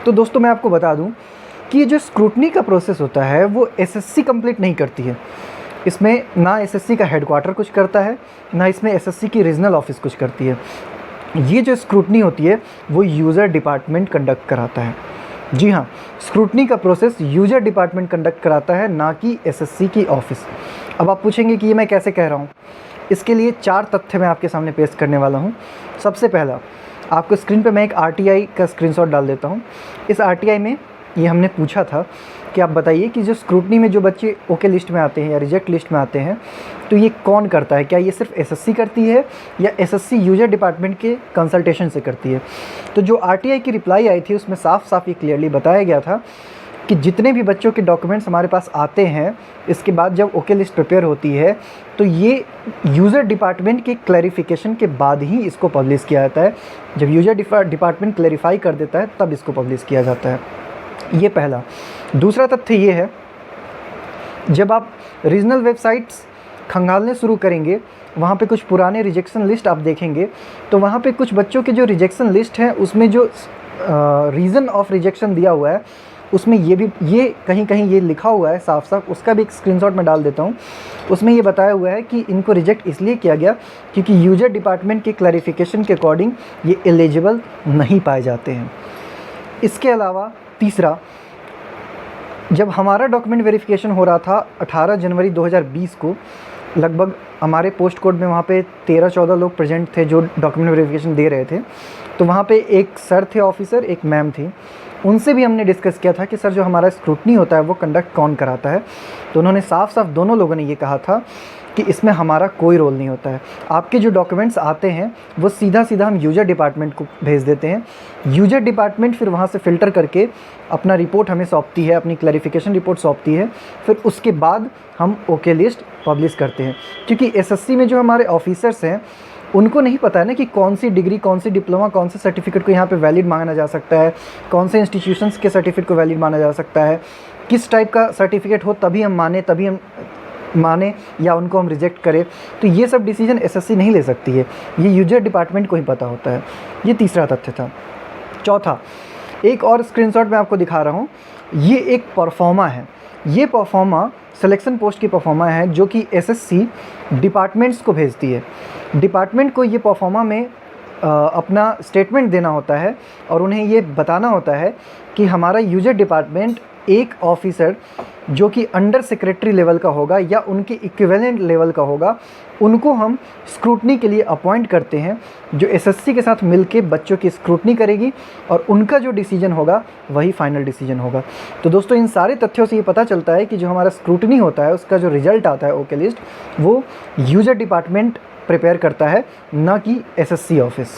तो दोस्तों मैं आपको बता दूं कि ये जो स्क्रूटनी का प्रोसेस होता है वो एसएससी कंप्लीट नहीं करती है। इसमें ना एसएससी का हेडक्वार्टर कुछ करता है, ना इसमें एसएससी की रीजनल ऑफिस कुछ करती है। ये जो स्क्रूटनी होती है वो यूज़र डिपार्टमेंट कंडक्ट कराता है। जी हाँ, स्क्रूटनी का प्रोसेस यूज़र डिपार्टमेंट कंडक्ट कराता है, ना कि एसएससी की ऑफिस। अब आप पूछेंगे कि ये मैं कैसे कह रहा हूँ। इसके लिए 4 तथ्य मैं आपके सामने पेश करने वाला हूँ। सबसे पहला, आपको स्क्रीन पे मैं एक आरटीआई का स्क्रीनशॉट डाल देता हूँ। इस आरटीआई में ये हमने पूछा था कि आप बताइए कि जो स्क्रूटनी में जो बच्चे ओके लिस्ट में आते हैं या रिजेक्ट लिस्ट में आते हैं, तो ये कौन करता है? क्या ये सिर्फ एसएससी करती है या एसएससी यूज़र डिपार्टमेंट के कंसल्टेशन से करती है? तो जो आरटीआई की रिप्लाई आई थी उसमें साफ साफ ये क्लियरली बताया गया था कि जितने भी बच्चों के डॉक्यूमेंट्स हमारे पास आते हैं, इसके बाद जब ओके लिस्ट प्रिपेयर होती है तो ये यूज़र डिपार्टमेंट के क्लैरिफिकेशन के बाद ही इसको पब्लिश किया जाता है। जब यूज़र डिपार्टमेंट क्लैरिफाई कर देता है तब इसको पब्लिश किया जाता है। ये पहला। दूसरा तथ्य ये है, जब आप रीजनल वेबसाइट्स खंगालने शुरू करेंगे, वहाँ पे कुछ पुराने रिजेक्शन लिस्ट आप देखेंगे, तो वहाँ पे कुछ बच्चों के जो रिजेक्शन लिस्ट है उसमें जो रीज़न ऑफ रिजेक्शन दिया हुआ है उसमें ये कहीं कहीं ये लिखा हुआ है साफ साफ, उसका भी एक स्क्रीनशॉट मैं डाल देता हूँ। उसमें ये बताया हुआ है कि इनको रिजेक्ट इसलिए किया गया क्योंकि यूज़र डिपार्टमेंट के क्लैरिफिकेशन के अकॉर्डिंग ये एलिजिबल नहीं पाए जाते हैं। इसके अलावा तीसरा, जब हमारा डॉक्यूमेंट वेरिफिकेशन हो रहा था 18 जनवरी 2020 को, लगभग हमारे पोस्ट कोड में वहाँ पे 13-14 लोग प्रेजेंट थे जो डॉक्यूमेंट वेरिफिकेशन दे रहे थे। तो वहाँ पे एक सर थे ऑफिसर, एक मैम थी। उनसे भी हमने डिस्कस किया था कि सर जो हमारा स्क्रूटनी होता है वो कंडक्ट कौन कराता है? तो उन्होंने साफ साफ दोनों लोगों ने ये कहा था कि इसमें हमारा कोई रोल नहीं होता है। आपके जो डॉक्यूमेंट्स आते हैं वो सीधा सीधा हम यूज़र डिपार्टमेंट को भेज देते हैं। यूज़र डिपार्टमेंट फिर वहाँ से फ़िल्टर करके अपना रिपोर्ट हमें सौंपती है, अपनी क्लैरिफिकेशन रिपोर्ट सौंपती है। फिर उसके बाद हम ओके लिस्ट पब्लिश करते हैं। क्योंकि एसएससी में जो हमारे ऑफिसर्स हैं उनको नहीं पता है ना कि कौन सी डिग्री, कौन सी डिप्लोमा, कौन से सर्टिफिकेट को यहाँ पे वैलिड माना जा सकता है, कौन से इंस्टीट्यूशंस के सर्टिफिकेट को वैलिड माना जा सकता है, किस टाइप का सर्टिफिकेट हो तभी हम माने या उनको हम रिजेक्ट करें। तो ये सब डिसीजन एसएससी नहीं ले सकती है, ये यूजर डिपार्टमेंट को ही पता होता है। ये तीसरा तथ्य था। चौथा, एक और स्क्रीनशॉट मैं आपको दिखा रहा हूँ। ये एक परफॉर्मा है। ये परफॉर्मा सिलेक्शन पोस्ट की परफॉर्मा है जो कि एसएससी डिपार्टमेंट्स को भेजती है। डिपार्टमेंट को ये परफॉर्मा में अपना स्टेटमेंट देना होता है और उन्हें ये बताना होता है कि हमारा यूजर डिपार्टमेंट एक ऑफिसर जो कि अंडर सेक्रेटरी लेवल का होगा या उनके इक्विवेलेंट लेवल का होगा, उनको हम स्क्रूटनी के लिए अपॉइंट करते हैं, जो एसएससी के साथ मिलके बच्चों की स्क्रूटनी करेगी और उनका जो डिसीजन होगा वही फाइनल डिसीजन होगा। तो दोस्तों इन सारे तथ्यों से ये पता चलता है कि जो हमारा स्क्रूटनी होता है उसका जो रिजल्ट आता है ओके लिस्ट, वो यूजर डिपार्टमेंट प्रिपेयर करता है, ना कि एसएससी ऑफिस।